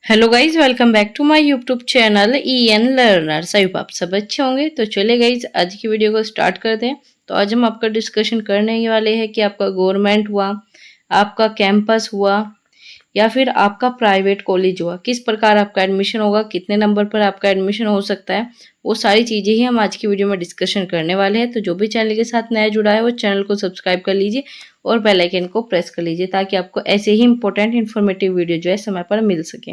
Hello guys, welcome back to my YouTube channel EN learners. I hope आप सब अच्छे होंगे। तो चलिए गाइज, आज की वीडियो को स्टार्ट करते हैं। तो आज हम आपका डिस्कशन करने वाले हैं कि आपका गवर्नमेंट हुआ, आपका कैंपस हुआ या फिर आपका प्राइवेट कॉलेज हुआ, किस प्रकार आपका एडमिशन होगा, कितने नंबर पर आपका एडमिशन हो सकता है, वो सारी चीज़ें ही हम आज की वीडियो में डिस्कशन करने वाले हैं। तो जो भी चैनल के साथ नया जुड़ा है वो चैनल को सब्सक्राइब कर लीजिए और बेल आइकन को प्रेस कर लीजिए ताकि आपको ऐसे ही इंपॉर्टेंट इन्फॉर्मेटिव वीडियो जो है समय पर मिल सके।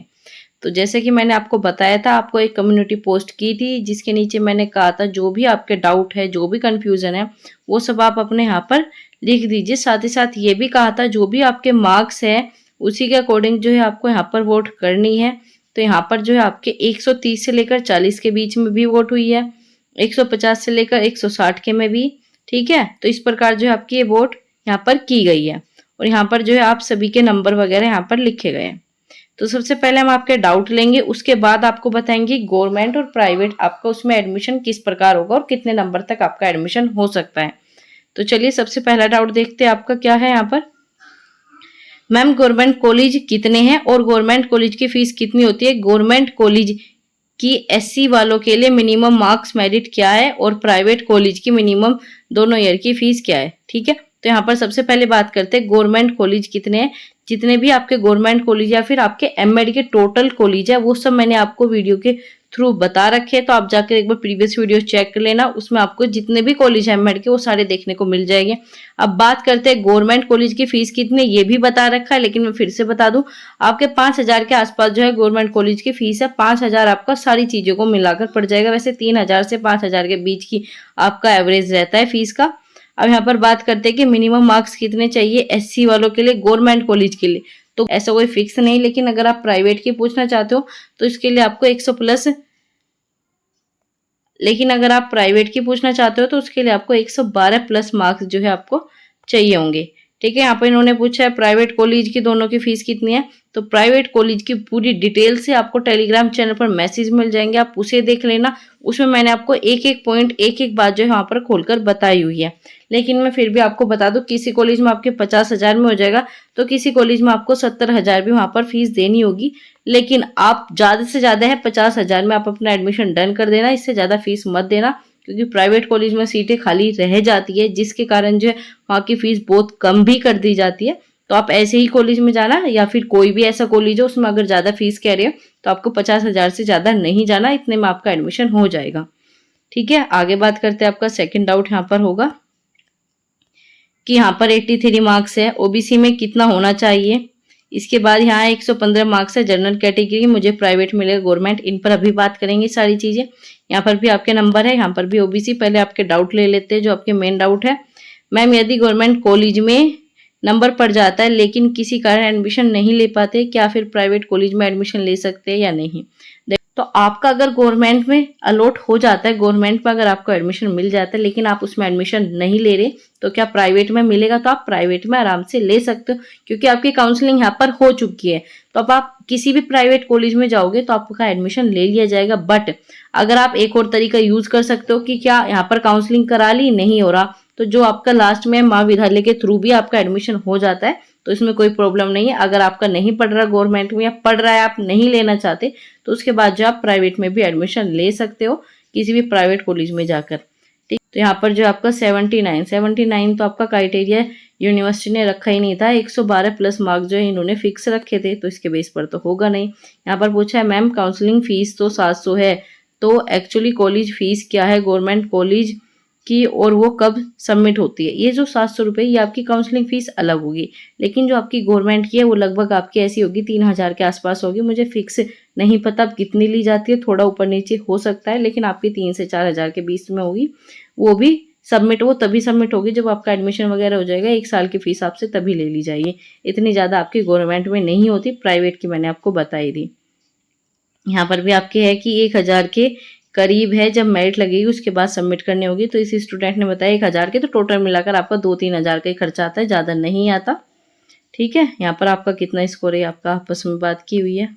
तो जैसे कि मैंने आपको बताया था, आपको एक कम्युनिटी पोस्ट की थी जिसके नीचे मैंने कहा था जो भी आपके डाउट है, जो भी कंफ्यूजन है, वो सब आप अपने यहाँ पर लिख दीजिए। साथ ही साथ ये भी कहा था जो भी आपके मार्क्स है उसी के अकॉर्डिंग जो है आपको यहाँ पर वोट करनी है। तो यहाँ पर जो है आपके 130 से लेकर 40 के बीच में भी वोट हुई है, 150 से लेकर 160 के में भी। ठीक है, तो इस प्रकार जो है आपकी ये वोट यहाँ पर की गई है और यहाँ पर जो है आप सभी के नंबर वगैरह यहाँ पर लिखे गए हैं। तो सबसे पहले हम आपके डाउट लेंगे, उसके बाद आपको बताएंगे गवर्नमेंट और प्राइवेट आपका उसमें एडमिशन किस प्रकार होगा और कितने नंबर तक आपका एडमिशन हो सकता है। तो चलिए सबसे पहला डाउट देखते हैं आपका क्या है। यहाँ पर मैम गवर्नमेंट कॉलेज कितने हैं और गवर्नमेंट कॉलेज की फीस कितनी होती है। गवर्नमेंट कॉलेज की SC वालों के लिए मिनिमम मार्क्स मेरिट क्या है और प्राइवेट कॉलेज की मिनिमम दोनों ईयर की फीस क्या है। ठीक है, तो यहाँ पर सबसे पहले बात करते हैं गवर्नमेंट कॉलेज कितने हैं। जितने भी आपके गवर्नमेंट कॉलेज या फिर आपके MED के टोटल कॉलेज है वो सब मैंने आपको वीडियो के थ्रू बता रखे हैं। तो आप जाकर एक बार प्रीवियस वीडियो चेक कर लेना, उसमें आपको जितने भी कॉलेज है MED के वो सारे देखने को मिल जाएंगे। अब बात करते हैं गवर्नमेंट कॉलेज की फीस कितनी, ये भी बता रखा है लेकिन मैं फिर से बता दूं, आपके 5,000 के आसपास जो है गवर्नमेंट कॉलेज की फीस है। 5,000 आपका सारी चीजों को मिलाकर पड़ जाएगा। वैसे 3,000 से 5,000 के बीच की आपका एवरेज रहता है फीस का। अब यहाँ पर बात करते हैं कि मिनिमम मार्क्स कितने चाहिए SC वालों के लिए गवर्नमेंट कॉलेज के लिए। तो ऐसा कोई फिक्स नहीं, लेकिन अगर आप प्राइवेट की पूछना चाहते हो तो इसके लिए आपको 100 प्लस, लेकिन अगर आप प्राइवेट की पूछना चाहते हो तो उसके लिए आपको 112 प्लस मार्क्स जो है आपको चाहिए होंगे। ठीक है, यहाँ पर इन्होंने पूछा है प्राइवेट कॉलेज की दोनों की फीस कितनी है। तो प्राइवेट कॉलेज की पूरी डिटेल से आपको टेलीग्राम चैनल पर मैसेज मिल जाएंगे, आप उसे देख लेना। उसमें मैंने आपको एक एक पॉइंट, एक एक बात जो है वहां पर खोलकर बताई हुई है। लेकिन मैं फिर भी आपको बता दूं, किसी कॉलेज में आपके 50,000 में हो जाएगा तो किसी कॉलेज में आपको 70,000 भी वहां पर फीस देनी होगी। लेकिन आप ज्यादा से ज्यादा है 50,000 में आप अपना एडमिशन डन कर देना, इससे ज्यादा फीस मत देना, क्योंकि प्राइवेट कॉलेज में सीटें खाली रह जाती है जिसके कारण जो है वहाँ की फीस बहुत कम भी कर दी जाती है। तो आप ऐसे ही कॉलेज में जाना, या फिर कोई भी ऐसा कॉलेज हो उसमें अगर ज्यादा फीस कह रहे हो तो आपको 50,000 से ज्यादा नहीं जाना, इतने में आपका एडमिशन हो जाएगा। ठीक है, आगे बात करते हैं। आपका सेकंड डाउट यहाँ पर होगा कि यहाँ पर 83 मार्क्स है, OBC में कितना होना चाहिए। इसके बाद यहाँ 115 मार्क्स है जनरल कैटेगरी, मुझे प्राइवेट मिलेगा गवर्नमेंट, इन पर अभी बात करेंगे सारी चीजें। यहाँ पर भी आपके नंबर है, यहाँ पर भी OBC। पहले आपके डाउट ले लेते हैं जो आपके मेन डाउट है। मैम यदि गवर्नमेंट कॉलेज में नंबर पड़ जाता है लेकिन किसी कारण एडमिशन नहीं ले पाते, क्या फिर प्राइवेट कॉलेज में एडमिशन ले सकते हैं या नहीं। तो आपका अगर गवर्नमेंट में अलॉट हो जाता है, गवर्नमेंट में अगर आपको एडमिशन मिल जाता है लेकिन आप उसमें एडमिशन नहीं ले रहे, तो क्या प्राइवेट में मिलेगा। तो आप प्राइवेट में आराम से ले सकते हो क्योंकि आपकी काउंसलिंग यहाँ पर हो चुकी है। तो अब आप किसी भी प्राइवेट कॉलेज में जाओगे तो आपका एडमिशन ले लिया जाएगा। बट अगर आप एक और तरीका यूज कर सकते हो कि क्या यहाँ पर काउंसलिंग करा ली, नहीं हो रहा, तो जो आपका लास्ट में महाविद्यालय के थ्रू भी आपका एडमिशन हो जाता है, तो इसमें कोई प्रॉब्लम नहीं है। अगर आपका नहीं पढ़ रहा गवर्नमेंट में या पढ़ रहा है आप नहीं लेना चाहते, तो उसके बाद जो आप प्राइवेट में भी एडमिशन ले सकते हो किसी भी प्राइवेट कॉलेज में जाकर। ठीक, तो यहाँ पर जो आपका 79 तो आपका क्राइटेरिया यूनिवर्सिटी ने रखा ही नहीं था, 112 प्लस मार्क्स जो है इन्होंने फिक्स रखे थे, तो इसके बेस पर तो होगा नहीं। यहाँ पर पूछा है मैम काउंसलिंग फीस तो 700 है, तो एक्चुअली कॉलेज फीस क्या है गवर्नमेंट कॉलेज की और वो कब सबमिट होती है। ये जो 700 रुपये ये आपकी काउंसलिंग फीस अलग होगी, लेकिन जो आपकी गवर्नमेंट की है वो लगभग आपकी ऐसी होगी 3,000 के आसपास होगी। मुझे फिक्स नहीं पता अब कितनी ली जाती है, थोड़ा ऊपर नीचे हो सकता है, लेकिन आपकी 3 से 4,000 के बीच में होगी। वो भी वो तभी सबमिट होगी जब आपका एडमिशन वगैरह हो जाएगा। 1 साल की फीस आपसे तभी ले ली जाएगी, इतनी ज़्यादा आपकी गवर्नमेंट में नहीं होती, प्राइवेट की मैंने आपको बताई थी। यहाँ पर भी आपके है कि 1,000 के करीब है, जब मेरिट लगेगी उसके बाद सबमिट करनी होगी। तो इसी स्टूडेंट ने बताया 1,000 के, तो टोटल मिलाकर आपका 2-3 हज़ार का ही खर्चा आता है, ज़्यादा नहीं आता। ठीक है, यहाँ पर आपका कितना स्कोर है आपका आपस में बात की हुई है।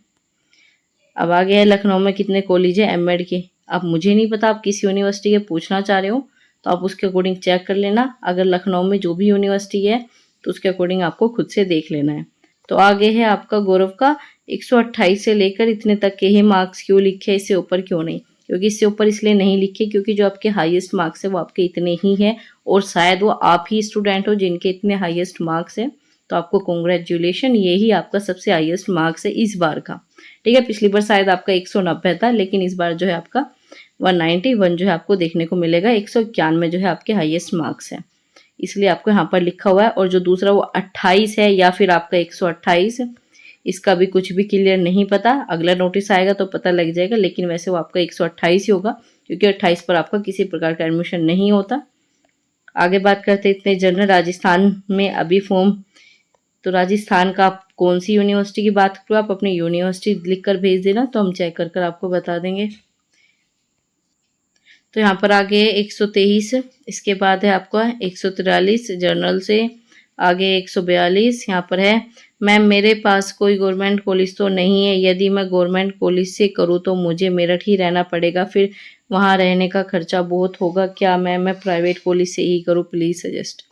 अब आ गया है लखनऊ में कितने कॉलेज है MED के। अब मुझे नहीं पता, आप किस यूनिवर्सिटी के पूछना चाह रहे हो तो आप उसके अकॉर्डिंग चेक कर लेना। अगर लखनऊ में जो भी यूनिवर्सिटी है तो उसके अकॉर्डिंग आपको खुद से देख लेना है। तो आगे है आपका गौरव का 128 से लेकर इतने तक के ही मार्क्स क्यों लिखे, इससे ऊपर क्यों नहीं? क्योंकि इससे ऊपर इसलिए नहीं लिखे क्योंकि जो आपके हाईएस्ट मार्क्स है वो आपके इतने ही हैं, और शायद वो आप ही स्टूडेंट हो जिनके इतने हाईएस्ट मार्क्स हैं। तो आपको कॉन्ग्रेचुलेशन, यही आपका सबसे हाईएस्ट मार्क्स है इस बार का। ठीक है, पिछली बार शायद आपका 190 था, लेकिन इस बार जो है आपका 191 जो है आपको देखने को मिलेगा। 191 जो है आपके हाईएस्ट मार्क्स है, इसलिए आपको यहाँ पर लिखा हुआ है। और जो दूसरा वो 28 है या फिर आपका 128, इसका भी कुछ भी क्लियर नहीं पता, अगला नोटिस आएगा तो पता लग जाएगा, लेकिन वैसे वो आपका 128 ही होगा क्योंकि 28 पर आपका किसी प्रकार का एडमिशन नहीं होता। आगे बात करते इतने जनरल राजस्थान में अभी फॉर्म, तो राजस्थान का आप कौन सी यूनिवर्सिटी की बात करो, आप अपनी यूनिवर्सिटी लिख कर भेज देना तो हम चेक कर आपको बता देंगे। तो यहाँ पर आगे 123, इसके बाद है आपका 143 जर्नल से, आगे 142 यहाँ पर है मैम मेरे पास कोई गवर्नमेंट कॉलेज तो नहीं है, यदि मैं गवर्नमेंट कॉलेज से करूँ तो मुझे मेरठ ही रहना पड़ेगा, फिर वहाँ रहने का खर्चा बहुत होगा, क्या मैं प्राइवेट कॉलेज से ही करूँ, प्लीज़ सजेस्ट।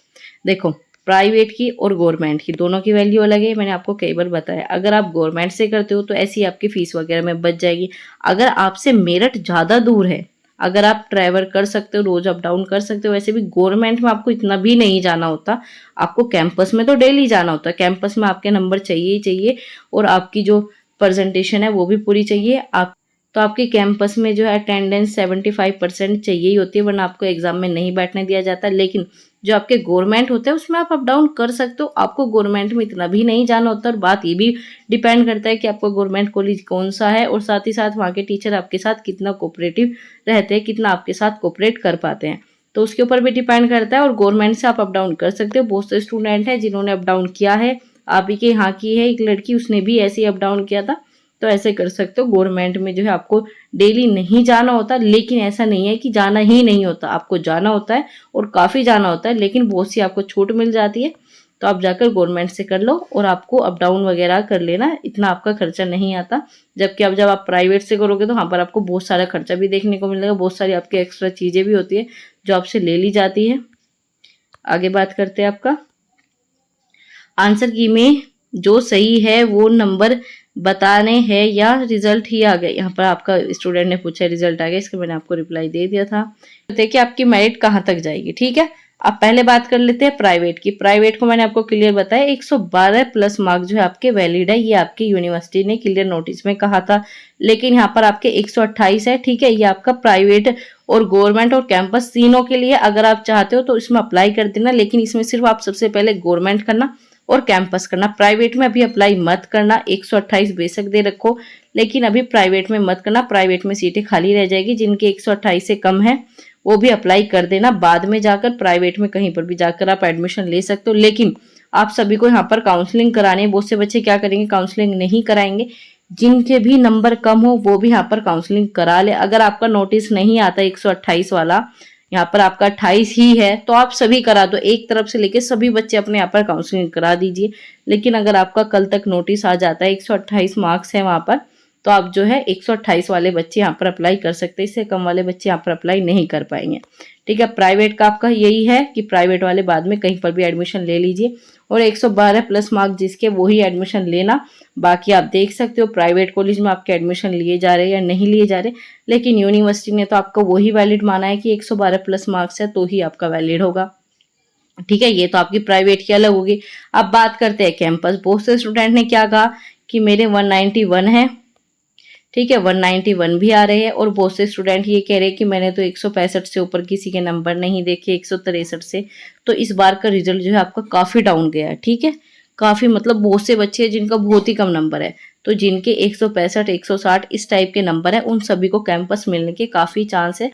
देखो, प्राइवेट की और गवर्नमेंट की दोनों की वैल्यू अलग है, मैंने आपको कई बार बताया। अगर आप गवर्नमेंट से करते हो तो ऐसी आपकी फीस वगैरह में बच जाएगी। अगर आपसे मेरठ ज़्यादा दूर है, अगर आप ट्रैवल कर सकते हो, रोज अप डाउन कर सकते हो, वैसे भी गवर्नमेंट में आपको इतना भी नहीं जाना होता, आपको कैंपस में तो डेली जाना होता है। कैंपस में आपके नंबर चाहिए ही चाहिए, और आपकी जो प्रेजेंटेशन है वो भी पूरी चाहिए। आप तो आपके कैंपस में जो है अटेंडेंस 75% चाहिए ही होती है, वरना आपको एग्जाम में नहीं बैठने दिया जाता। लेकिन जो आपके गवर्नमेंट होते हैं उसमें आप अप डाउन कर सकते हो, आपको गवर्नमेंट में इतना भी नहीं जाना होता। और बात ये भी डिपेंड करता है कि आपका गवर्नमेंट कॉलेज कौन सा है, और साथ ही साथ वहाँ के टीचर आपके साथ कितना कोऑपरेटिव रहते हैं, कितना आपके साथ कोऑपरेट कर पाते हैं, तो उसके ऊपर भी डिपेंड करता है। और गवर्नमेंट से आप अप डाउन कर सकते हो। बहुत से स्टूडेंट हैं जिन्होंने अप डाउन किया है, आप ही के यहाँ की है एक लड़की, उसने भी ऐसे ही अप डाउन किया था, तो ऐसे कर सकते हो। गवर्नमेंट में जो है आपको डेली नहीं जाना होता, लेकिन ऐसा नहीं है कि जाना ही नहीं होता, आपको जाना होता है और काफ़ी जाना होता है, लेकिन बहुत सी आपको छूट मिल जाती है। तो आप जाकर गवर्नमेंट से कर लो और आपको अप डाउन वगैरह कर लेना, इतना आपका खर्चा नहीं आता। जबकि अब जब आप प्राइवेट से करोगे तो वहाँ पर आपको बहुत सारा खर्चा भी देखने को मिलेगा, बहुत सारी आपकी एक्स्ट्रा चीज़ें भी होती है जो आपसे ले ली जाती है। आगे बात करते हैं आपका आंसर की में जो सही है वो नंबर बताने हैं या रिजल्ट ही आ गए। यहाँ पर आपका स्टूडेंट ने पूछा रिजल्ट आ गया, इसका मैंने आपको रिप्लाई दे दिया था। देखिए आपकी मेरिट कहाँ तक जाएगी, ठीक है। अब पहले बात कर लेते हैं प्राइवेट की। प्राइवेट को मैंने आपको क्लियर बताया 112 प्लस मार्क जो है आपके वैलिड है, ये आपकी यूनिवर्सिटी ने क्लियर नोटिस में कहा था। लेकिन यहाँ पर आपके 128 है, ठीक है। ये आपका प्राइवेट और गवर्नमेंट और कैंपस तीनों के लिए, अगर आप चाहते हो तो इसमें अप्लाई कर देना, लेकिन इसमें सिर्फ आप सबसे पहले गवर्नमेंट करना और कैंपस करना। प्राइवेट में अभी अप्लाई मत करना, 128 बेशक दे रखो, लेकिन अभी प्राइवेट में मत करना। प्राइवेट में सीटें खाली रह जाएगी, जिनके 128 से कम है वो भी अप्लाई कर देना। बाद में जाकर प्राइवेट में कहीं पर भी जाकर आप एडमिशन ले सकते हो, लेकिन आप सभी को यहाँ पर काउंसलिंग करानी है। बहुत से बच्चे क्या करेंगे, काउंसलिंग नहीं कराएंगे। जिनके भी नंबर कम हो वो भी यहाँ पर काउंसलिंग करा ले। अगर आपका नोटिस नहीं आता 128 वाला, यहाँ पर आपका 28 ही है, तो आप सभी करा दो, एक तरफ से लेके सभी बच्चे अपने यहाँ पर काउंसलिंग करा दीजिए। लेकिन अगर आपका कल तक नोटिस आ जाता है 128 मार्क्स है वहाँ पर, तो आप जो है 128 वाले बच्चे यहाँ पर अप्लाई कर सकते हैं, इससे कम वाले बच्चे यहाँ पर अप्लाई नहीं कर पाएंगे, ठीक है। प्राइवेट का आपका यही है कि प्राइवेट वाले बाद में कहीं पर भी एडमिशन ले लीजिए, और 112 प्लस मार्क्स जिसके वो ही एडमिशन लेना। बाकी आप देख सकते हो प्राइवेट कॉलेज में आपके एडमिशन लिए जा रहे हैं या नहीं लिए जा रहे, लेकिन यूनिवर्सिटी ने तो आपको वही वैलिड माना है कि 112 प्लस मार्क्स है तो ही आपका वैलिड होगा, ठीक है। ये तो आपकी प्राइवेट की अलग होगी। अब बात करते हैं कैंपस। बहुत से स्टूडेंट ने क्या कहा कि मेरे 191 है, ठीक है, 191 भी आ रहे हैं, और बहुत से स्टूडेंट ये कह रहे हैं कि मैंने तो 165 से ऊपर किसी के नंबर नहीं देखे, 163 से। तो इस बार का रिजल्ट जो है आपका काफ़ी डाउन गया है, ठीक है। काफ़ी मतलब बहुत से बच्चे हैं जिनका बहुत ही कम नंबर है, तो जिनके 165 160 इस टाइप के नंबर है उन सभी को कैंपस मिलने के काफ़ी चांस है।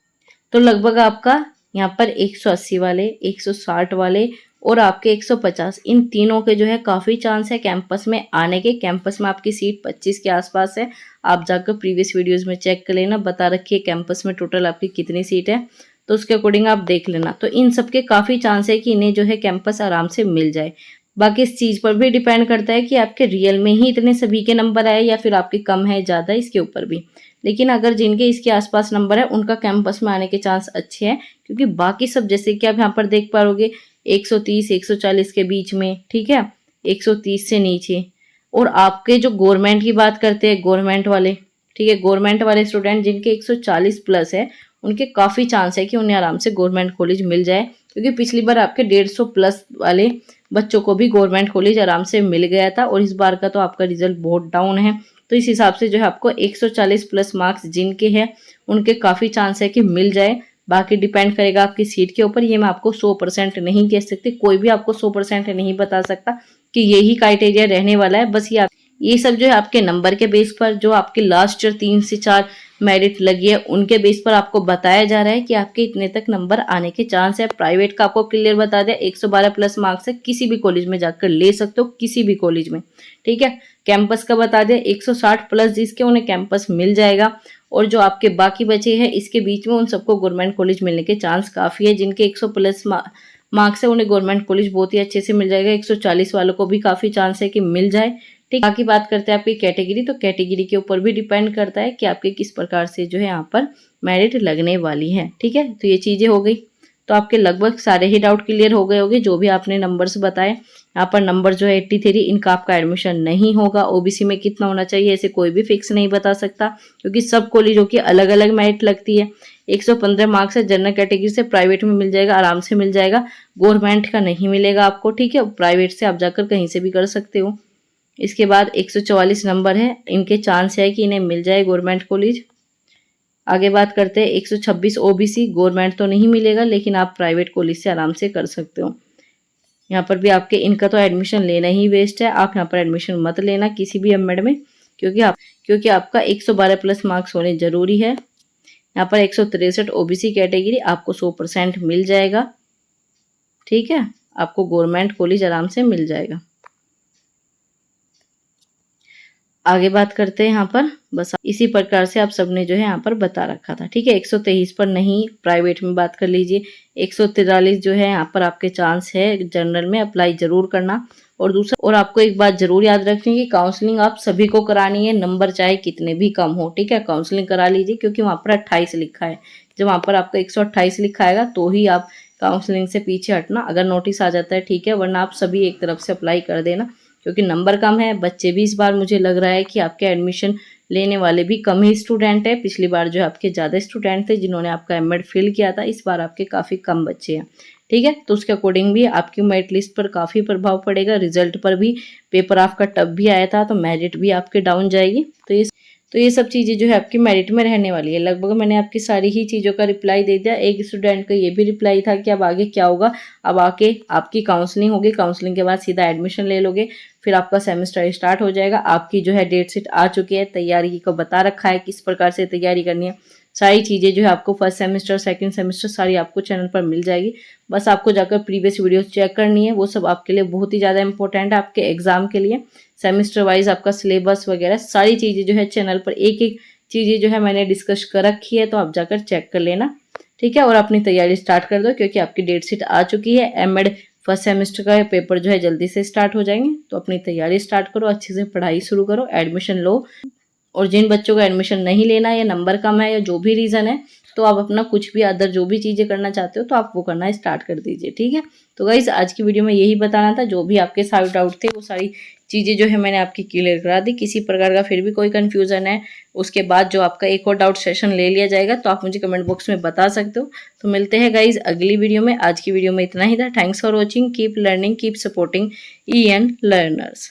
तो लगभग आपका यहाँ पर 180 वाले, 160 वाले और आपके 150, इन तीनों के जो है काफ़ी चांस है कैंपस में आने के। कैंपस में आपकी सीट 25 के आसपास है, आप जाकर प्रीवियस वीडियोस में चेक कर लेना, बता रखिए कैंपस में टोटल आपकी कितनी सीट है, तो उसके अकॉर्डिंग आप देख लेना। तो इन सब के काफ़ी चांस है कि इन्हें जो है कैंपस आराम से मिल जाए। बाकी इस चीज़ पर भी डिपेंड करता है कि आपके रियल में ही इतने सभी के नंबर आए या फिर आपके कम है ज़्यादा, इसके ऊपर भी। लेकिन अगर जिनके इसके आसपास नंबर है उनका कैंपस में आने के चांस अच्छे हैं, क्योंकि बाकी सब जैसे कि आप यहाँ पर देख पाओगे 130 140 के बीच में, ठीक है, 130 से नीचे, और आपके जो गवर्नमेंट की बात करते हैं, गवर्नमेंट वाले, ठीक है, गवर्नमेंट वाले स्टूडेंट जिनके 140 प्लस है, उनके काफ़ी चांस है कि उन्हें आराम से गवर्नमेंट कॉलेज मिल जाए, क्योंकि पिछली बार आपके 150 प्लस वाले बच्चों को भी गवर्नमेंट कॉलेज आराम से मिल गया था, और इस बार का तो आपका रिजल्ट बहुत डाउन है। तो इस हिसाब से जो है आपको 140 प्लस मार्क्स जिनके हैं उनके काफ़ी चांस है कि मिल जाए। बाकी डिपेंड करेगा आपकी सीट के ऊपर, ये मैं आपको 100% नहीं कह सकती, कोई भी आपको 100% नहीं बता सकता कि यही क्राइटेरिया रहने वाला है। बस ये सब जो है आपके नंबर के बेस पर, जो आपके लास्ट 3 से 4 मेरिट लगी है उनके बेस पर आपको बताया जा रहा है कि आपके इतने तक नंबर आने के चांस है। प्राइवेट का आपको क्लियर बता दिया, 112 प्लस मार्क्स है, किसी भी कॉलेज में जाकर ले सकते हो, किसी भी कॉलेज में, ठीक है। कैंपस का बता दिया, 160 प्लस जिसके उन्हें कैंपस मिल जाएगा, और जो आपके बाकी बचे हैं इसके बीच में उन सबको गवर्नमेंट कॉलेज मिलने के चांस काफ़ी है। जिनके 100 प्लस मार्क्स है उन्हें गवर्नमेंट कॉलेज बहुत ही अच्छे से मिल जाएगा। 140 वालों को भी काफ़ी चांस है कि मिल जाए, ठीक। बाकी बात करते हैं आपकी कैटेगरी, तो कैटेगरी के ऊपर भी डिपेंड करता है कि आपके किस प्रकार से जो है यहाँ पर मेरिट लगने वाली है, ठीक है। तो ये चीज़ें हो गई, तो आपके लगभग सारे ही डाउट क्लियर हो गए होंगे जो भी आपने नंबर्स बताए। यहाँ पर नंबर जो है 83, इनका आपका एडमिशन नहीं होगा। ओबीसी में कितना होना चाहिए ऐसे कोई भी फिक्स नहीं बता सकता, क्योंकि सब कॉलेजों की अलग अलग मेरिट लगती है। 115 मार्क्स है, जनरल कैटेगरी से प्राइवेट में मिल जाएगा, आराम से मिल जाएगा, गवर्नमेंट का नहीं मिलेगा आपको, ठीक है। प्राइवेट से आप जाकर कहीं से भी कर सकते हो। इसके बाद 144 नंबर है, इनके चांस है कि इन्हें मिल जाए गवर्नमेंट कॉलेज। आगे बात करते हैं 126 ओबीसी, गवर्नमेंट तो नहीं मिलेगा लेकिन आप प्राइवेट कॉलेज से आराम से कर सकते हो। यहाँ पर भी आपके इनका तो एडमिशन लेना ही वेस्ट है, आप यहाँ पर एडमिशन मत लेना किसी भी एमएड में, क्योंकि आपका 112 प्लस मार्क्स होने जरूरी है। यहाँ पर 163 ओबीसी कैटेगरी आपको 100% मिल जाएगा, ठीक है, आपको गवर्नमेंट कॉलेज आराम से मिल जाएगा। आगे बात करते हैं यहाँ पर, बस इसी प्रकार से आप सबने जो है यहाँ पर बता रखा था, ठीक है। 123 पर नहीं, प्राइवेट में बात कर लीजिए। 143 जो है यहाँ पर आपके चांस है जनरल में, अप्लाई जरूर करना। और दूसरा, और आपको एक बात जरूर याद रखनी है कि काउंसलिंग आप सभी को करानी है, नंबर चाहे कितने भी कम हो, ठीक है। काउंसलिंग करा लीजिए, क्योंकि वहाँ पर 28 लिखा है, जब वहाँ पर आपका 128 लिखा आएगा तो ही आप काउंसलिंग से पीछे हटना। अगर नोटिस आ जाता है ठीक है, वरना आप सभी एक तरफ से अप्लाई कर देना, क्योंकि नंबर कम है। बच्चे भी इस बार मुझे लग रहा है कि आपके एडमिशन लेने वाले भी कम ही स्टूडेंट है। पिछली बार जो आपके ज़्यादा स्टूडेंट थे जिन्होंने आपका एमएड फिल किया था, इस बार आपके काफ़ी कम बच्चे हैं, ठीक है। तो उसके अकॉर्डिंग भी आपकी मेरिट लिस्ट पर काफ़ी प्रभाव पड़ेगा, रिजल्ट पर भी। पेपर आपका टफ भी आया था तो मेरिट भी आपके डाउन जाएगी। तो ये सब चीज़ें जो है आपकी मेरिट में रहने वाली है। लगभग मैंने आपकी सारी ही चीज़ों का रिप्लाई दे दिया। एक स्टूडेंट का ये भी रिप्लाई था कि अब आगे क्या होगा, अब आके आपकी काउंसलिंग होगी, काउंसलिंग के बाद सीधा एडमिशन ले लोगे, फिर आपका सेमेस्टर स्टार्ट हो जाएगा। आपकी जो है डेट शीट आ चुकी है, तैयारी को बता रखा है किस प्रकार से तैयारी करनी है। सारी चीज़ें जो है आपको फर्स्ट सेमेस्टर सेकंड सेमेस्टर सारी आपको चैनल पर मिल जाएगी। बस आपको जाकर प्रीवियस वीडियोस चेक करनी है, वो सब आपके लिए बहुत ही ज़्यादा इंपॉर्टेंट है आपके एग्जाम के लिए। सेमेस्टर वाइज आपका सिलेबस वगैरह सारी चीज़ें जो है चैनल पर एक एक चीज़ें जो है मैंने डिस्कस कर रखी है, तो आप जाकर चेक कर लेना, ठीक है। और अपनी तैयारी स्टार्ट कर दो, क्योंकि आपकी डेट शीट आ चुकी है। एमएड फर्स्ट सेमेस्टर का पेपर जो है जल्दी से स्टार्ट हो जाएंगे, तो अपनी तैयारी स्टार्ट करो, अच्छे से पढ़ाई शुरू करो, एडमिशन लो। और जिन बच्चों को एडमिशन नहीं लेना है या नंबर कम है या जो भी रीज़न है, तो आप अपना कुछ भी अदर जो भी चीज़ें करना चाहते हो तो आप वो करना स्टार्ट कर दीजिए, ठीक है। तो गाइस आज की वीडियो में यही बताना था, जो भी आपके सारे डाउट थे वो सारी चीज़ें जो है मैंने आपकी क्लियर करा दी। किसी प्रकार का फिर भी कोई कन्फ्यूज़न है, उसके बाद जो आपका एक और डाउट सेशन ले लिया जाएगा, तो आप मुझे कमेंट बॉक्स में बता सकते हो। तो मिलते हैं गाइज अगली वीडियो में। आज की वीडियो में इतना ही था। Thanks for watching, keep learning, keep supporting EN learners.